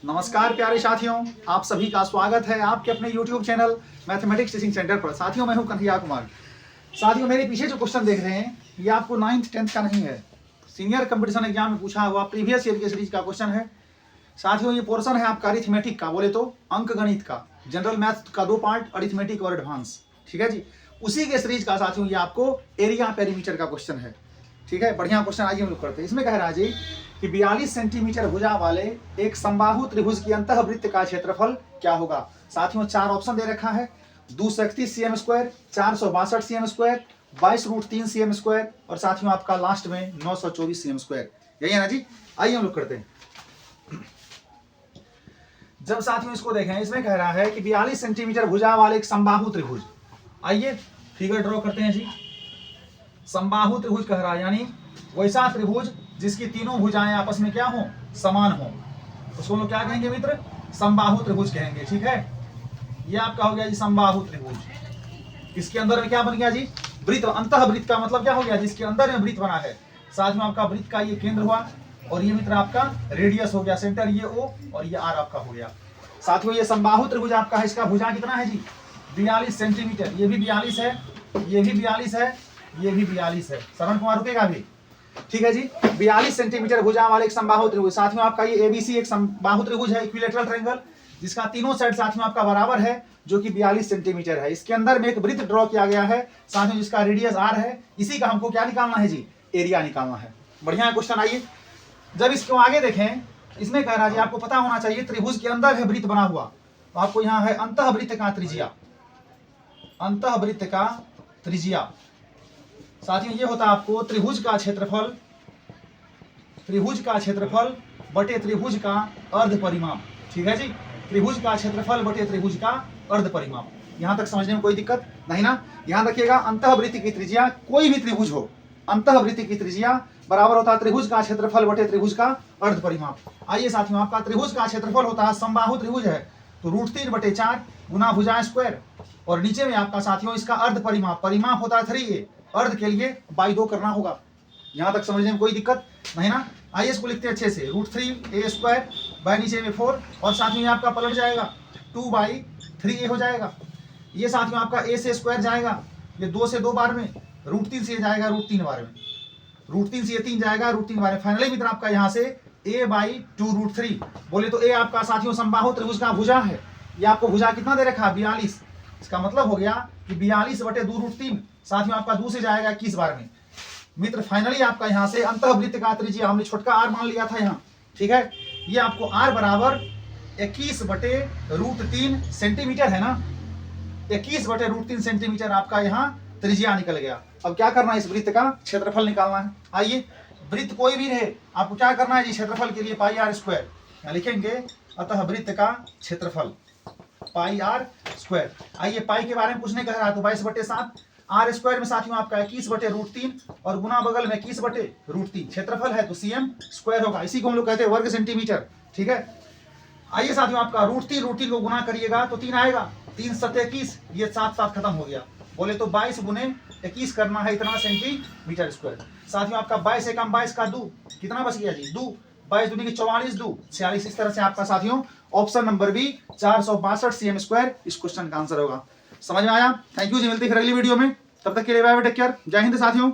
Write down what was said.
नमस्कार प्यारे साथियों, आप सभी का स्वागत है आपके अपने YouTube channel mathematics teaching centre पर। साथियों, मैं हूं कन्हैया कुमार। साथियों, मेरे पीछे जो क्वेश्चन देख रहे हैं ये आपको 9th 10th का नहीं है, सीनियर कंपटीशन एग्जाम में पूछा हुआ प्रीवियस ईयर के सीरीज का क्वेश्चन है। साथियों, ये पोर्शन है आपका अरिथमेटिक का, बोले तो अंक गणित का, जनरल मैथ का 2 पार्ट, अरिथमेटिक और एडवांस। ठीक है जी, उसी के सीरीज का साथियों ये आपको एरिया पेरीमीटर का क्वेश्चन है। ठीक है, बढ़िया क्वेश्चन। आइए हम लोग करते हैं। इसमें कह रहा है जी कि 42 सेंटीमीटर भुजा वाले एक समबाहु त्रिभुज की अंतःवृत्त का क्षेत्रफल क्या होगा। साथियों, 4 ऑप्शन दे रखा है, 231 cm square, 462 cm square, 22√3 cm square और साथियों आपका लास्ट में 924 cm स्क्वायर। यही है ना जी। आइए हम लोग करते हैं। जब साथियों इसको देखें, इसमें कह रहा है कि 42 सेंटीमीटर भुजा वाले एक समबाहु त्रिभुज। आइए फिगर ड्रॉ करते हैं जी। समबाहु त्रिभुज कह रहा है, यानी वैसा त्रिभुज जिसकी तीनों भुजाएं आपस में क्या हो, समान हो, उसको हम लोग क्या कहेंगे मित्र, समबाहु त्रिभुज कहेंगे। ठीक है, ये आपका हो गया जी समबाहु त्रिभुज। इसके अंदर में क्या बन गया जी, वृत्त। अंतःवृत्त का मतलब क्या हो गया, जिसके अंदर में वृत्त बना है। साथ में आपका वृत्त का ये केंद्र हुआ और ये मित्र आपका रेडियस हो गया, सेंटर ये O और ये R आपका हो गया। साथियों, ये समबाहु त्रिभुज आपका है, इसका भुजा कितना है जी, 42 सेंटीमीटर। ये भी 42 है, ये भी 42 है, ये भी 42 है। श्रवण कुमार रुकेगा भी। ठीक है जी, 42 सेंटीमीटर भुजा वाले एक समबाहु त्रिभुज। साथियों, आपका ये ABC एक समबाहु त्रिभुज है, इक्विलेटरल ट्रायंगल, जिसका तीनों साइड साथियों आपका बराबर है, जो कि 42 सेंटीमीटर है। इसके अंदर में एक वृत्त ड्रॉ किया गया है साथियों, जिसका रेडियस R है। इसी का हमको क्या निकालना है जी, एरिया निकालना है। बढ़िया क्वेश्चन। आइए जब इसको आगे देखें, इसमें कह रहा जी आपको पता होना चाहिए त्रिभुज के अंदर है वृत्त बना हुआ, तो आपको यहाँ है अंतःवृत्त का त्रिज्या। अंतःवृत्त का त्रिज्या साथियों ये होता है आपको त्रिभुज का क्षेत्रफल, त्रिभुज का क्षेत्रफल बटे त्रिभुज का अर्ध परिमाप। ठीक है जी, त्रिभुज का क्षेत्रफल बटे त्रिभुज का अर्ध परिमाप। यहां तक समझने में कोई दिक्कत नहीं ना। ध्यान रखिएगा, अंतःवृत्त की त्रिज्या, कोई भी त्रिभुज हो, अंतःवृत्त की त्रिज्या बराबर होता है त्रिभुज का क्षेत्रफल बटे त्रिभुज का अर्ध परिमाप। आइए साथियों, आपका त्रिभुज का क्षेत्रफल होता है, समबाहु त्रिभुज है तो √3/4 गुना भुजा स्क्वायर, और नीचे में आपका साथियों इसका अर्ध परिमाप, परिमाप होता है 3a, अर्ध के लिए बाई 2 करना होगा। यहां तक समझने में कोई दिक्कत नहीं ना। आइए इसको लिखते हैं अच्छे से, √3a² बाई नीचे में 4 और साथियों ये आपका पलट जाएगा 2/3a हो जाएगा। ये साथियों आपका a से स्क्वायर जाएगा, ये 2 से 2 बार में, √3 से जाएगा √3 बार में, √3 से 3 जाएगा √3 बार में। फाइनली मित्र आपका यहाँ से a/2√3। बोले तो a आपका साथियों समबाहु त्रिभुज का भुजा है। ये आपको भुजा कितना दे रखा है, 42। इसका मतलब हो गया कि 42/2√3 साथियों आपका 2 से जाएगा 21 बार में। मित्र फाइनली आपका यहाँ से अंतःवृत्त का त्रिज्या हमने छोटका r मान लिया था यहाँ। ठीक है, ये आपको r बराबर 21/√3 सेंटीमीटर है ना, 21/√3 सेंटीमीटर आपका यहाँ त्रिज्या निकल गया। अब क्या करना है, इस वृत्त का क्षेत्रफल निकालना है। आइए, वृत्त कोई भी रहे, आपको क्या करना है जी, क्षेत्रफल के लिए πr²। यहाँ लिखेंगे अतः वृत्त का क्षेत्रफल πr²। आइए पाई के बारे में पूछने कह रहा है तो 22/7, r² में साथियों आपका 21/√3 और गुना बगल में 21/√3। क्षेत्रफल है तो cm² होगा, इसी को हम लोग कहते हैं वर्ग सेंटीमीटर। ठीक है, आइए साथियों आपका √3 को गुना करिएगा तो 3 आएगा, 3 7 21, ये 7 खत्म हो गया। बोले तो 22 गुने 21 करना है, इतना सेंटीमीटर स्क्वायर। साथियों आपका 22 एकम 22 का 2 कितना बच गया जी, 2, 22 दूनी की 44, 2 46। इस तरह से आपका साथियों option number B 462 cm square इस क्वेश्चन का आंसर होगा। समझ में आया? थैंक यू जी, मिलते हैं फिर अगली वीडियो में। तब तक के लिए बाय बाय, टेक केयर, जय हिंद साथियों।